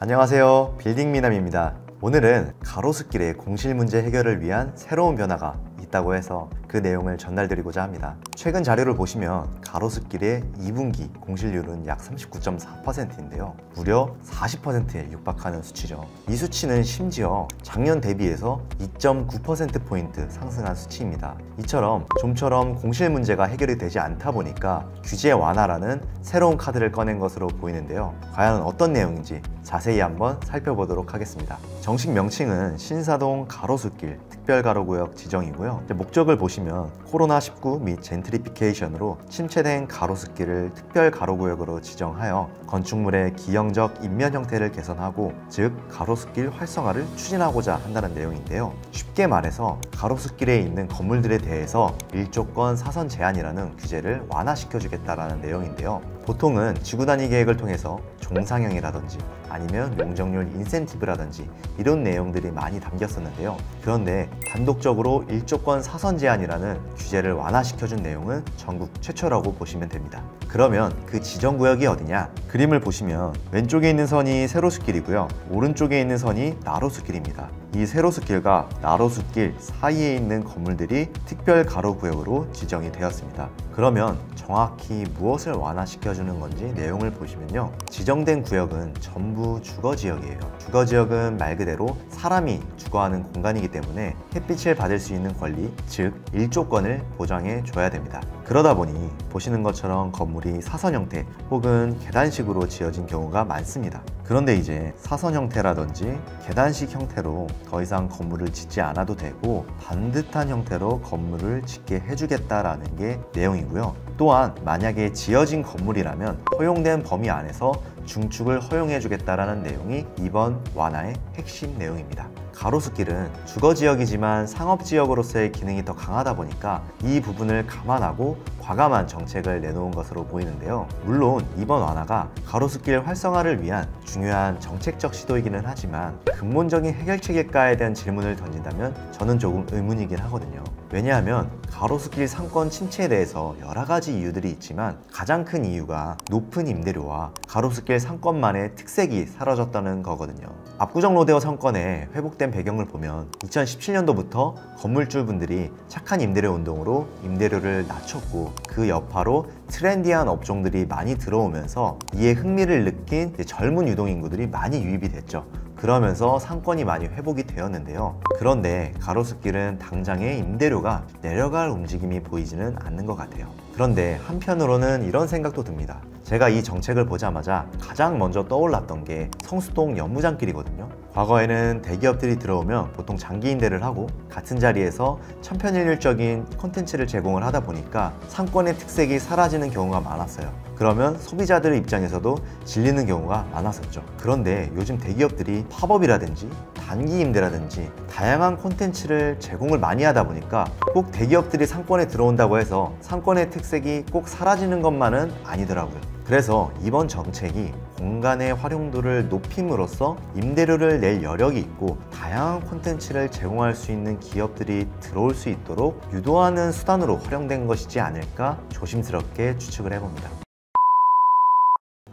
안녕하세요, 빌딩미남입니다. 오늘은 가로수길의 공실 문제 해결을 위한 새로운 변화가 있다고 해서 그 내용을 전달드리고자 합니다. 최근 자료를 보시면 가로수길의 2분기 공실률은 약 39.4%인데요 무려 40%에 육박하는 수치죠. 이 수치는 심지어 작년 대비해서 2.9%포인트 상승한 수치입니다. 이처럼 좀처럼 공실 문제가 해결이 되지 않다 보니까 규제 완화라는 새로운 카드를 꺼낸 것으로 보이는데요, 과연 어떤 내용인지 자세히 한번 살펴보도록 하겠습니다. 정식 명칭은 신사동 가로수길 특별가로구역 지정이고요. 목적을 보시면 코로나19 및 젠트리피케이션으로 침체된 가로수길을 특별가로구역으로 지정하여 건축물의 기형적 인면 형태를 개선하고, 즉 가로수길 활성화를 추진하고자 한다는 내용인데요. 쉽게 말해서 가로수길에 있는 건물들에 대해서 일조권 사선 제한이라는 규제를 완화시켜주겠다라는 내용인데요. 보통은 지구단위 계획을 통해서 종상형이라든지 아니면 용적률 인센티브라든지 이런 내용들이 많이 담겼었는데요. 그런데 단독적으로 일조권 사선 제한이라는 규제를 완화시켜준 내용은 전국 최초라고 보시면 됩니다. 그러면 그 지정구역이 어디냐? 그림을 보시면 왼쪽에 있는 선이 세로수길이고요, 오른쪽에 있는 선이 나로수길입니다. 이 세로수길과 나로수길 사이에 있는 건물들이 특별가로구역으로 지정이 되었습니다. 그러면 정확히 무엇을 완화시켜주는 건지 내용을 보시면요, 지정된 구역은 전부 주거지역이에요. 주거지역은 말 그대로 사람이 주거하는 공간이기 때문에 햇빛을 받을 수 있는 권리, 즉 일조권을 보장해 줘야 됩니다. 그러다 보니 보시는 것처럼 건물이 사선 형태 혹은 계단식으로 지어진 경우가 많습니다. 그런데 이제 사선 형태라든지 계단식 형태로 더 이상 건물을 짓지 않아도 되고 반듯한 형태로 건물을 짓게 해주겠다라는 게 내용이고요. 또한 만약에 지어진 건물이라면 허용된 범위 안에서 중축을 허용해주겠다라는 내용이 이번 완화의 핵심 내용입니다. 가로수길은 주거지역이지만 상업지역으로서의 기능이 더 강하다 보니까 이 부분을 감안하고 과감한 정책을 내놓은 것으로 보이는데요. 물론 이번 완화가 가로수길 활성화를 위한 중요한 정책적 시도이기는 하지만 근본적인 해결책일까에 대한 질문을 던진다면 저는 조금 의문이긴 하거든요. 왜냐하면 가로수길 상권 침체에 대해서 여러 가지 이유들이 있지만 가장 큰 이유가 높은 임대료와 가로수길 상권만의 특색이 사라졌다는 거거든요. 압구정 로데오 상권의 회복된 배경을 보면 2017년도부터 건물주분들이 착한 임대료 운동으로 임대료를 낮췄고, 그 여파로 트렌디한 업종들이 많이 들어오면서 이에 흥미를 느낀 젊은 유동인구들이 많이 유입이 됐죠. 그러면서 상권이 많이 회복이 되었는데요. 그런데 가로수길은 당장의 임대료가 내려갈 움직임이 보이지는 않는 것 같아요. 그런데 한편으로는 이런 생각도 듭니다. 제가 이 정책을 보자마자 가장 먼저 떠올랐던 게 성수동 연무장길이거든요. 과거에는 대기업들이 들어오면 보통 장기 임대를 하고 같은 자리에서 천편일률적인 콘텐츠를 제공을 하다 보니까 상권의 특색이 사라지는 경우가 많았어요. 그러면 소비자들의 입장에서도 질리는 경우가 많았었죠. 그런데 요즘 대기업들이 팝업이라든지 단기 임대라든지 다양한 콘텐츠를 제공을 많이 하다 보니까 꼭 대기업들이 상권에 들어온다고 해서 상권의 특색이 꼭 사라지는 것만은 아니더라고요. 그래서 이번 정책이 공간의 활용도를 높임으로써 임대료를 낼 여력이 있고 다양한 콘텐츠를 제공할 수 있는 기업들이 들어올 수 있도록 유도하는 수단으로 활용된 것이지 않을까 조심스럽게 추측을 해봅니다.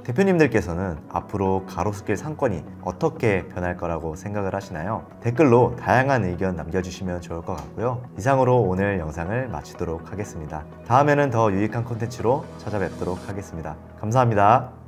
대표님들께서는 앞으로 가로수길 상권이 어떻게 변할 거라고 생각을 하시나요? 댓글로 다양한 의견 남겨주시면 좋을 것 같고요. 이상으로 오늘 영상을 마치도록 하겠습니다. 다음에는 더 유익한 콘텐츠로 찾아뵙도록 하겠습니다. 감사합니다.